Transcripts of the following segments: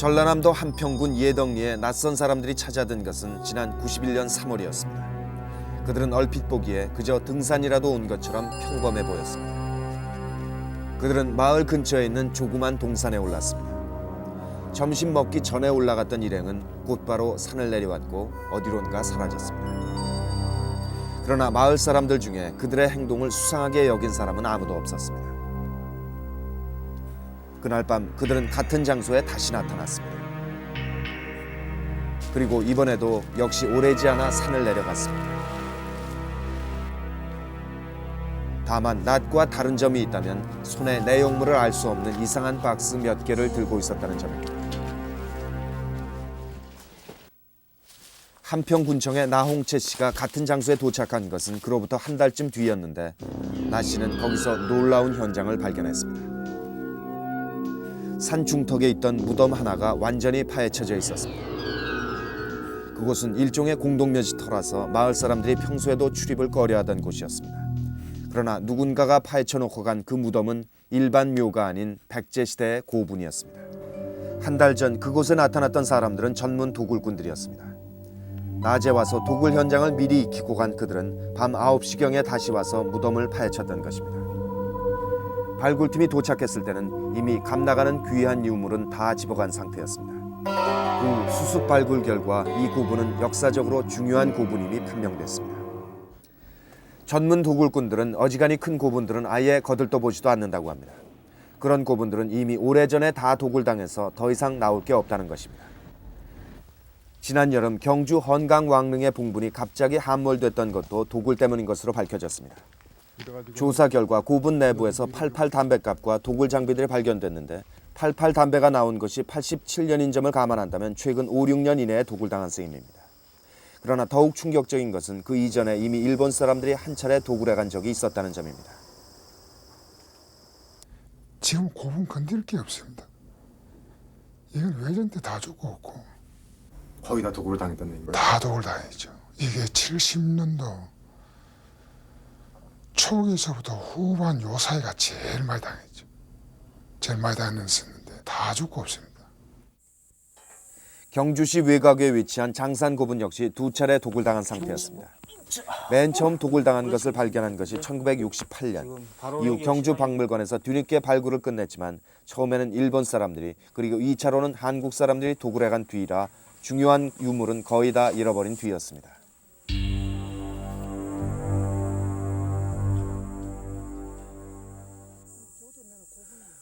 전라남도 한평군 예덕리에 낯선 사람들이 찾아든 것은 지난 91년 3월이었습니다. 그들은 얼핏 보기에 그저 등산이라도 온 것처럼 평범해 보였습니다. 그들은 마을 근처에 있는 조그만 동산에 올랐습니다. 점심 먹기 전에 올라갔던 일행은 곧바로 산을 내려왔고 어디론가 사라졌습니다. 그러나 마을 사람들 중에 그들의 행동을 수상하게 여긴 사람은 아무도 없었습니다. 그날 밤 그들은 같은 장소에 다시 나타났습니다. 그리고 이번에도 역시 오래지 않아 산을 내려갔습니다. 다만 낮과 다른 점이 있다면 손에 내용물을 알 수 없는 이상한 박스 몇 개를 들고 있었다는 점입니다. 한평군청의 나홍채 씨가 같은 장소에 도착한 것은 그로부터 한 달쯤 뒤였는데 나 씨는 거기서 놀라운 현장을 발견했습니다. 산 중턱에 있던 무덤 하나가 완전히 파헤쳐져 있었습니다. 그곳은 일종의 공동묘지터라서 마을 사람들이 평소에도 출입을 꺼려하던 곳이었습니다. 그러나 누군가가 파헤쳐놓고 간 그 무덤은 일반 묘가 아닌 백제시대의 고분이었습니다. 한 달 전 그곳에 나타났던 사람들은 전문 도굴꾼들이었습니다. 낮에 와서 도굴 현장을 미리 익히고 간 그들은 밤 9시경에 다시 와서 무덤을 파헤쳤던 것입니다. 발굴팀이 도착했을 때는 이미 감나가는 귀한 유물은 다 집어간 상태였습니다. 그 수습 발굴 결과 이 고분은 역사적으로 중요한 고분임이 판명됐습니다. 전문 도굴꾼들은 어지간히 큰 고분들은 아예 거들떠보지도 않는다고 합니다. 그런 고분들은 이미 오래전에 다 도굴당해서 더 이상 나올 게 없다는 것입니다. 지난 여름 경주 헌강 왕릉의 봉분이 갑자기 함몰됐던 것도 도굴 때문인 것으로 밝혀졌습니다. 조사 결과 고분 내부에서 88 담배갑과 도굴 장비들이 발견됐는데 88 담배가 나온 것이 87년인 점을 감안한다면 최근 5, 6년 이내에 도굴당한 셈입니다. 그러나 더욱 충격적인 것은 그 이전에 이미 일본 사람들이 한 차례 도굴해 간 적이 있었다는 점입니다. 지금 고분 건드릴 게 없습니다. 이건 외전 때 다 죽고 없고 거의 다 도굴을 당했다는 얘기인가요? 다 도굴 당했죠. 이게 70년도 초기에서부터 후반 요 사이가 제일 많이 당했죠. 제일 많이 당했었는데 다 죽고 없습니다. 경주시 외곽에 위치한 장산 고분 역시 두 차례 도굴당한 상태였습니다. 맨 처음 도굴당한 것을 발견한 것이 1968년. 이후 경주 박물관에서 뒤늦게 발굴을 끝냈지만 처음에는 일본 사람들이 그리고 2차로는 한국 사람들이 도굴해 간 뒤라 중요한 유물은 거의 다 잃어버린 뒤였습니다.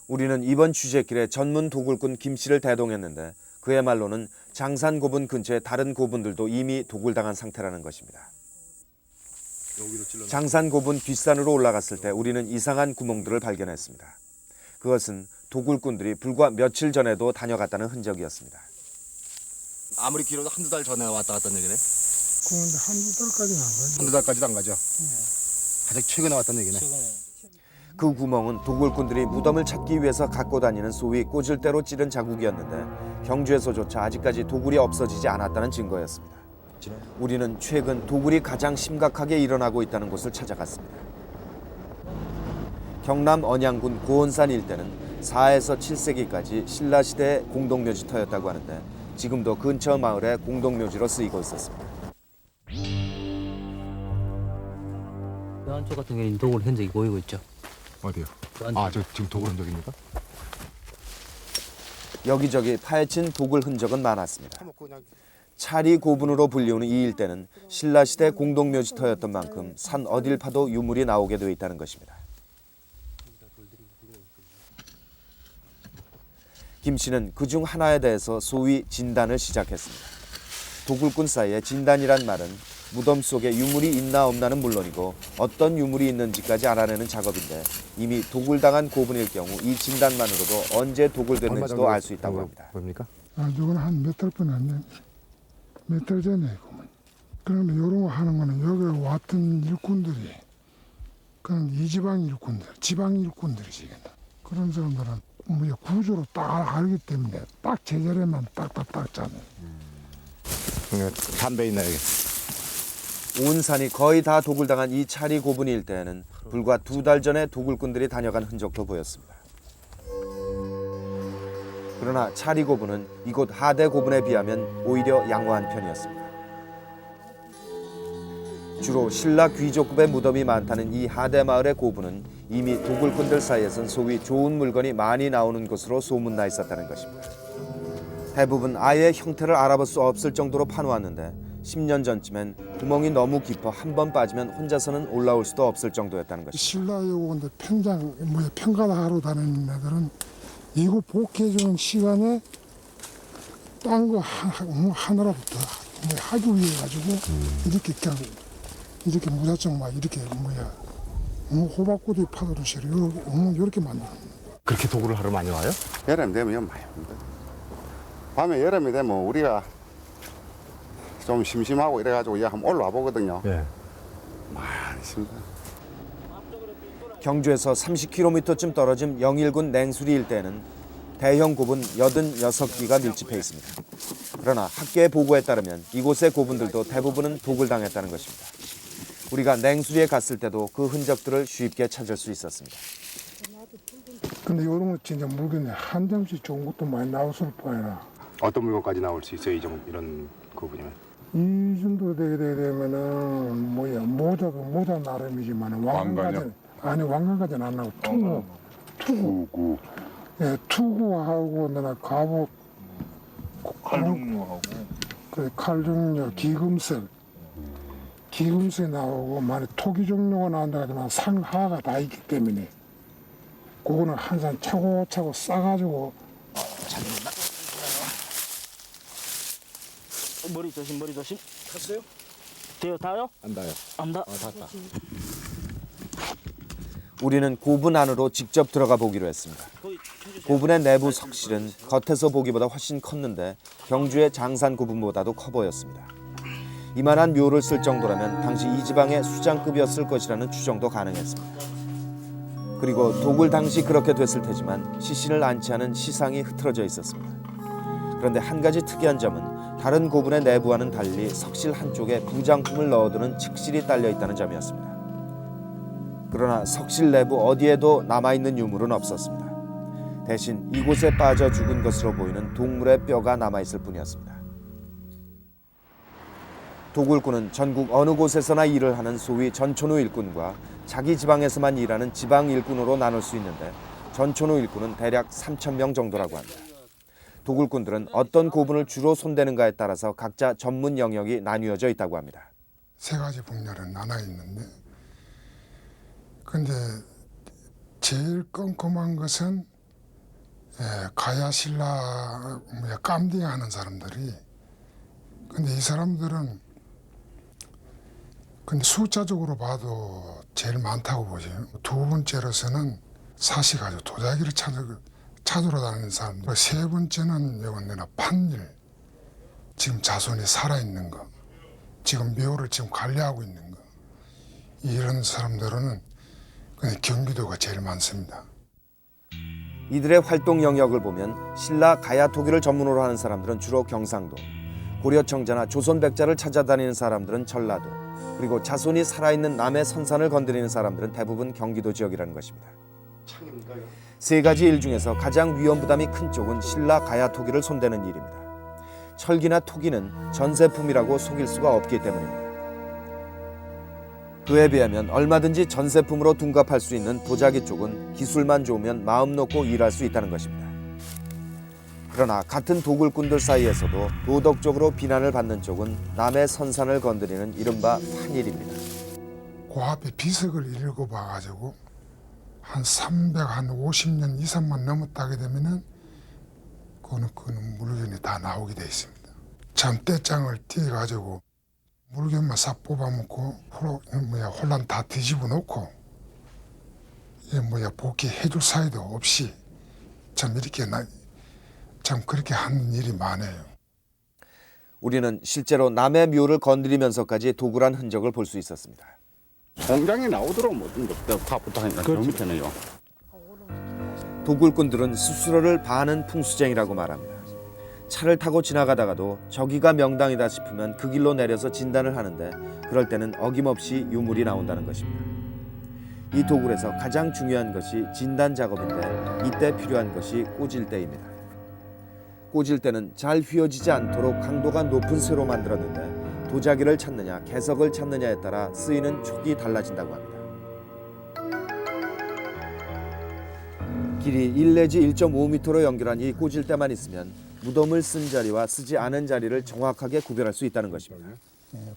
우리는 이번 취재길에 전문 도굴꾼 김 씨를 대동했는데 그의 말로는 장산 고분 근처의 다른 고분들도 이미 도굴당한 상태라는 것입니다. 장산 고분 뒷산으로 올라갔을 때 우리는 이상한 구멍들을 발견했습니다. 그것은 도굴꾼들이 불과 며칠 전에도 다녀갔다는 흔적이었습니다. 아무리 길어도 한두 달 전에 왔다 갔다는 얘기네. 그런데 한두 달까지는 안 가죠. 한두 달까지도 안 가죠. 가장 최근에 왔다는 얘기네. 그 구멍은 도굴꾼들이 무덤을 찾기 위해서 갖고 다니는 소위 꽂을대로 찌른 자국이었는데 경주에서조차 아직까지 도굴이 없어지지 않았다는 증거였습니다. 우리는 최근 도굴이 가장 심각하게 일어나고 있다는 곳을 찾아갔습니다. 경남 언양군 고원산 일대는 4에서 7세기까지 신라시대의 공동묘지터였다고 하는데 지금도 근처 마을의 공동묘지로 쓰이고 있었습니다. 이 안쪽 같은 경우는 도굴 흔적이 보이고 있죠. 어디요? 안쪽. 저 지금 도굴 흔적입니까? 여기저기 파헤친 도굴 흔적은 많았습니다. 차리 고분으로 불리우는 이 일대는 신라시대 공동묘지터였던 만큼 산 어딜 파도 유물이 나오게 되어 있다는 것입니다. 김 씨는 그중 하나에 대해서 소위 진단을 시작했습니다. 도굴꾼 사이에 진단이란 말은 무덤 속에 유물이 있나 없나는 물론이고 어떤 유물이 있는지까지 알아내는 작업인데 이미 도굴당한 고분일 경우 이 진단만으로도 언제 도굴됐는지도 알 수 있다고 합니다. 뭡니까? 이건 한 몇 달뿐 안 돼. 몇 달 전에 고문. 그러면 이런 거 하는 거는 여기 왔던 일꾼들이 그런 이 지방 일꾼들, 지방 일꾼들이지. 그런 사람들은 뭐 구조로 딱 알기 때문에 딱 제자리에만 딱딱딱 짜네. 담배 있나 여기? 온 산이 거의 다 도굴당한 이 차리 고분 일대에는 불과 2달 전에 도굴꾼들이 다녀간 흔적도 보였습니다. 그러나 차리 고분은 이곳 하대 고분에 비하면 오히려 양호한 편이었습니다. 주로 신라 귀족급의 무덤이 많다는 이 하대 마을의 고분은 이미 도굴꾼들 사이에선 소위 좋은 물건이 많이 나오는 곳으로 소문나 있었다는 것입니다. 대부분 아예 형태를 알아볼 수 없을 정도로 파놓았는데 10년 전쯤엔 구멍이 너무 깊어 한 번 빠지면 혼자서는 올라올 수도 없을 정도였다는 것입니다. 신라에 오는데 평가를 하러 다니는 애들은 이거 복해주는 시간에 딴 거 하나라부터 하기 위해 가지고 이렇게 그냥 이렇게 무작정 막 이렇게 호박고기 파도를 이렇게 만들어. 그렇게 도구를 하러 많이 와요? 여름 되면 많이 옵니다. 밤에 여름이 되면 우리가 좀 심심하고 이래가지고 한번 올라와 보거든요. 예. 많이 있습니다. 경주에서 30km쯤 떨어진 영일군 냉수리 일대에는 대형 고분 86기가 밀집해 있습니다. 그러나 학계의 보고에 따르면 이곳의 고분들도 대부분은 독을 당했다는 것입니다. 우리가 냉수리에 갔을 때도 그 흔적들을 쉽게 찾을 수 있었습니다. 근데 이런 거 진짜 물건이 한 점씩 좋은 것도 많이 나왔을 거야. 어떤 물건까지 나올 수 있어요? 이런 부분이면? 이 정도 되게 되면은 모자 나름이지만 왕관까지는 안 나고 투구. 예, 투구하고 내가 갑옷, 칼종류하고 그래 칼종류, 기금색 나오고 만약 토기 종류가 나온다 하지만 상하가 다 있기 때문에 그거는 항상 차고차고 싸가지고. 머리 조심. 탔어요? 닿아요? 안 닿아요. 안 닿아. 닿았다. 우리는 고분 안으로 직접 들어가 보기로 했습니다. 고분의 내부 석실은 겉에서 보기보다 훨씬 컸는데 경주의 장산 고분보다도 커 보였습니다. 이만한 묘를 쓸 정도라면 당시 이 지방의 수장급이었을 것이라는 추정도 가능했습니다. 그리고 독을 당시 그렇게 됐을 테지만 시신을 안치하는 시상이 흐트러져 있었습니다. 그런데 한 가지 특이한 점은 다른 고분의 내부와는 달리 석실 한쪽에 부장품을 넣어두는 측실이 딸려 있다는 점이었습니다. 그러나 석실 내부 어디에도 남아있는 유물은 없었습니다. 대신 이곳에 빠져 죽은 것으로 보이는 동물의 뼈가 남아있을 뿐이었습니다. 도굴꾼은 전국 어느 곳에서나 일을 하는 소위 전촌후 일꾼과 자기 지방에서만 일하는 지방 일꾼으로 나눌 수 있는데 전촌후 일꾼은 대략 3,000명 정도라고 합니다. 도굴꾼들은 어떤 고분을 주로 손대는가에 따라서 각자 전문 영역이 나뉘어져 있다고 합니다. 세 가지 분야로 나눠 있는데, 근데 제일 꼼꼼한 것은 가야신라 깜딩 하는 사람들이. 근데 이 사람들은 근데 숫자적으로 봐도 제일 많다고 보죠. 두 번째로서는 사시 가지고 도자기를 찾으러 다니는 사람들. 세 번째는 내가 판일, 지금 자손이 살아있는 거, 지금 묘를 지금 관리하고 있는 거. 이런 사람들은 경기도가 제일 많습니다. 이들의 활동 영역을 보면 신라 가야토기를 전문으로 하는 사람들은 주로 경상도, 고려청자나 조선백자를 찾아다니는 사람들은 전라도, 그리고 자손이 살아있는 남해 선산을 건드리는 사람들은 대부분 경기도 지역이라는 것입니다. 세 가지 일 중에서 가장 위험 부담이 큰 쪽은 신라 가야토기를 손대는 일입니다. 철기나 토기는 전세품이라고 속일 수가 없기 때문입니다. 그에 비하면 얼마든지 전세품으로 둔갑할 수 있는 도자기 쪽은 기술만 좋으면 마음 놓고 일할 수 있다는 것입니다. 그러나 같은 도굴꾼들 사이에서도 도덕적으로 비난을 받는 쪽은 남의 선산을 건드리는 이른바 판일입니다. 그 앞에 비석을 읽어봐가지고 한 350년 이상만 넘었다게 되면은 그거는 물건이 다 나오게 돼 있습니다. 참 떼장을 띄어가지고 물건만 싹 뽑아먹고 혼란 다 뒤집어 놓고 복귀해줄 사이도 없이 참 그렇게 하는 일이 많아요. 우리는 실제로 남의 묘를 건드리면서까지 도굴한 흔적을 볼 수 있었습니다. 공장에 나오도록 모든 것들 파부터 하니까 저 밑에는요. 도굴꾼들은 스스로를 반은 풍수쟁이라고 말합니다. 차를 타고 지나가다가도 저기가 명당이다 싶으면 그 길로 내려서 진단을 하는데 그럴 때는 어김없이 유물이 나온다는 것입니다. 이 도굴에서 가장 중요한 것이 진단 작업인데 이때 필요한 것이 꽂을 때입니다. 꽂을 때는 잘 휘어지지 않도록 강도가 높은 쇠로 만들었는데 도자기를 찾느냐 개석을 찾느냐에 따라 쓰이는 촉이 달라진다고 합니다. 길이 1 내지 1.5m로 연결한 이 꽂을 때만 있으면 무덤을 쓴 자리와 쓰지 않은 자리를 정확하게 구별할 수 있다는 것입니다.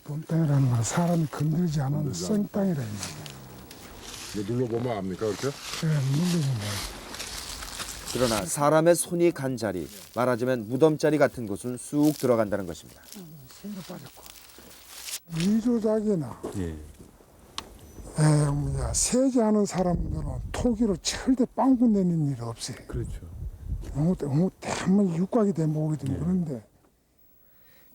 본땅이라는 건 사람이 건들지 않은 생땅이라 눌러보면 압니까 그렇게? 눌리는 그러나 사람의 손이 간 자리, 말하자면 무덤자리 같은 곳은 쑥 들어간다는 것입니다. 새로 빠졌고 미조작이나 세제하는 사람들은 토기로 절대 빵꾸 내는 일이 없어요. 그렇죠. 한번 육각이 되면 오거든요. 그런데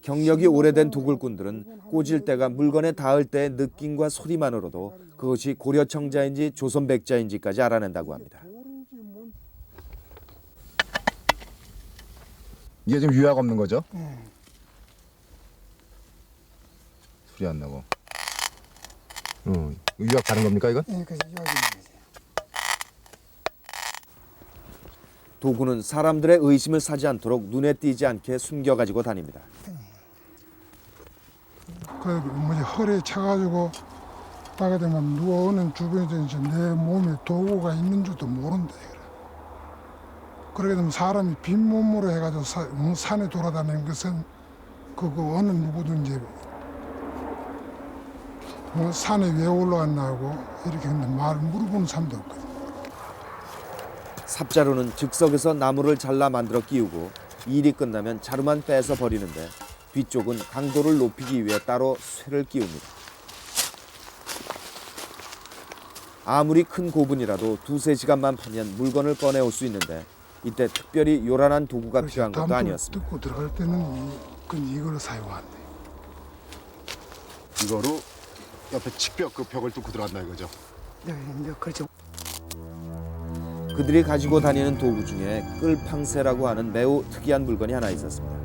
경력이 오래된 도굴꾼들은 꽂을 때가 물건에 닿을 때의 느낌과 소리만으로도 그것이 고려청자인지 조선백자인지까지 알아낸다고 합니다. 이게 좀 유약 없는 거죠? 소리 안 나고. 유약 바른 겁니까 이건? 도구는 사람들의 의심을 사지 않도록 눈에 띄지 않게 숨겨가지고 다닙니다. 허리에 차가지고 나가 되면 누워오는 주변에서 이제 내 몸에 도구가 있는 줄도 모른다. 그러게 되면 사람이 빈몸으로 해가지고 산에 돌아다니는 것은 그거 어느 누구든지 산에 왜 올라왔나고 이렇게 근데 말 물어보는 사람도 없거든. 삽자루는 즉석에서 나무를 잘라 만들어 끼우고 일이 끝나면 자루만 빼서 버리는데 뒤쪽은 강도를 높이기 위해 따로 쇠를 끼웁니다. 아무리 큰 고분이라도 2-3시간만 파면 물건을 꺼내올 수 있는데 이때 특별히 요란한 도구가 필요한 것도 아니었습니다. 듣고 들어갈 때는 이걸 사용한대. 이거로 옆에 칙벽 그 벽을 뚫고 들어간다 이거죠? 그렇죠. 그들이 가지고 다니는 도구 중에 끌팡새라고 하는 매우 특이한 물건이 하나 있었습니다.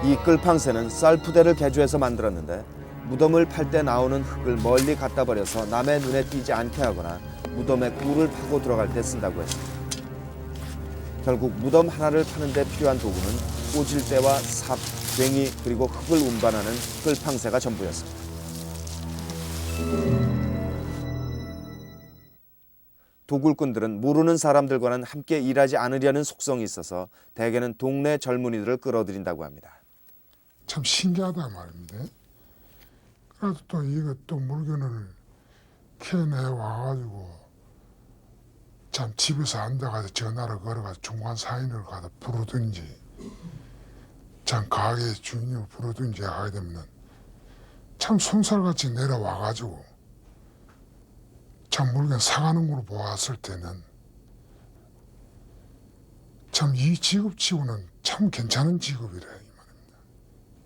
이 끌팡새는 쌀푸대를 개조해서 만들었는데 무덤을 팔 때 나오는 흙을 멀리 갖다 버려서 남의 눈에 띄지 않게 하거나 무덤에 굴을 파고 들어갈 때 쓴다고 했습니다. 결국 무덤 하나를 파는 데 필요한 도구는 꽂을대와 삽, 괭이 그리고 흙을 운반하는 끌팡새가 전부였습니다. 도굴꾼들은 모르는 사람들과는 함께 일하지 않으려는 속성이 있어서 대개는 동네 젊은이들을 끌어들인다고 합니다. 참 신기하다 말입니다. 그래도 또 이거 또 물건을 캐내 와가지고 참 집에서 앉아가서 전화를 걸어가서 중간 사인을 가다 부르든지 참 가게 주인을 부르든지 하게 되면 참 손살같이 내려와가지고 참 물건 사가는 걸로 보았을 때는 참 이 직업치고는 참 괜찮은 직업이라 이 말입니다.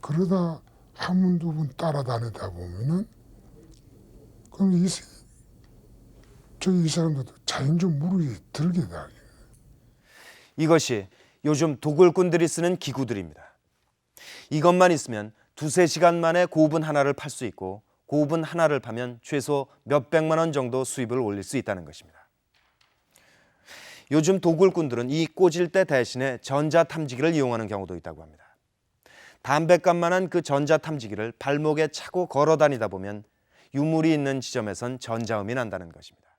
그러다 한 분 두 분 따라다니다 보면은 그럼 이 사람들도 자연적 무르이 들게 돼. 이것이 요즘 도굴꾼들이 쓰는 기구들입니다. 이것만 있으면 2-3시간 만에 고분 하나를 팔 수 있고 고분 하나를 파면 최소 몇백만 원 정도 수입을 올릴 수 있다는 것입니다. 요즘 도굴꾼들은 이 꽂을대 대신에 전자탐지기를 이용하는 경우도 있다고 합니다. 담뱃값만한 그 전자탐지기를 발목에 차고 걸어 다니다 보면 유물이 있는 지점에선 전자음이 난다는 것입니다.